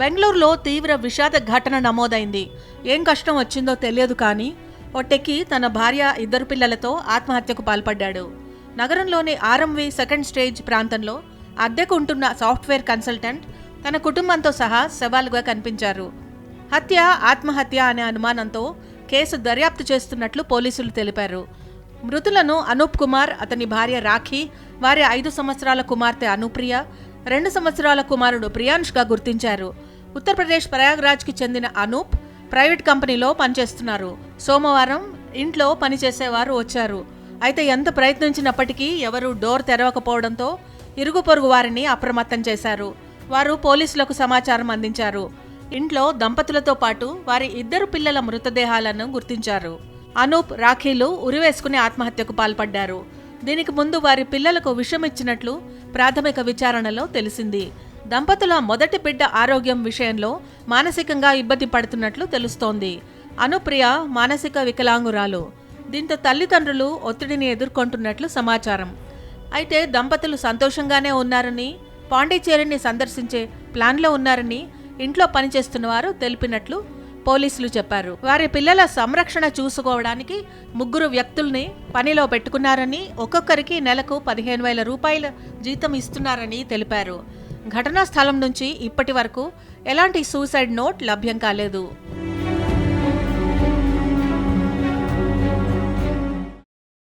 బెంగళూరులో తీవ్ర విషాద ఘటన నమోదైంది. ఏం కష్టం వచ్చిందో తెలియదు కానీ ఒట్టెక్కి తన భార్య 2 పిల్లలతో ఆత్మహత్యకు పాల్పడ్డాడు. నగరంలోని ఆర్ఎంవి సెకండ్ స్టేజ్ ప్రాంతంలో అద్దెకు ఉంటున్న సాఫ్ట్వేర్ కన్సల్టెంట్ తన కుటుంబంతో సహా శవాలుగా కనిపించారు. హత్య ఆత్మహత్య అనే అనుమానంతో కేసు దర్యాప్తు చేస్తున్నట్లు పోలీసులు తెలిపారు. మృతులను అనూప్ కుమార్, అతని భార్య రాఖీ, వారి 5 సంవత్సరాల కుమార్తె అనుప్రియ, 2 సంవత్సరాల కుమారుడు ప్రియాంష్గా గుర్తించారు. ఉత్తరప్రదేశ్ ప్రయాగ్రాజ్కి చెందిన అనూప్ ప్రైవేట్ కంపెనీలో పనిచేస్తున్నారు. సోమవారం ఇంట్లో పనిచేసేవారు వచ్చారు. అయితే ఎంత ప్రయత్నించినప్పటికీ ఎవరూ డోర్ తెరవకపోవడంతో ఇరుగు పొరుగు వారిని అప్రమత్తం చేశారు. వారు పోలీసులకు సమాచారం అందించారు. ఇంట్లో దంపతులతో పాటు వారి 2 పిల్లల మృతదేహాలను గుర్తించారు. అనూప్, రాఖీలు ఉరివేసుకుని ఆత్మహత్యకు పాల్పడ్డారు. దీనికి ముందు వారి పిల్లలకు విషం ఇచ్చినట్లు ప్రాథమిక విచారణలో తెలిసింది. దంపతుల మొదటి బిడ్డ ఆరోగ్యం విషయంలో మానసికంగా ఇబ్బంది పడుతున్నట్లు తెలుస్తోంది. అనుప్రియ మానసిక వికలాంగురాలు. దీంతో తల్లిదండ్రులు ఒత్తిడిని ఎదుర్కొంటున్నట్లు సమాచారం. అయితే దంపతులు సంతోషంగానే ఉన్నారని, పాండిచేరిని సందర్శించే ప్లాన్లో ఉన్నారని ఇంట్లో పనిచేస్తున్న వారు తెలిపినట్లు పోలీసులు చెప్పారు. వారి పిల్లల సంరక్షణ చూసుకోవడానికి 3 వ్యక్తుల్ని పనిలో పెట్టుకున్నారని, ఒక్కొక్కరికి నెలకు 15,000 రూపాయల జీతం ఇస్తున్నారని తెలిపారు. ఘటనా స్థలం నుంచి ఇప్పటి వరకు ఎలాంటి సూసైడ్ నోట్ లభ్యం కాలేదు.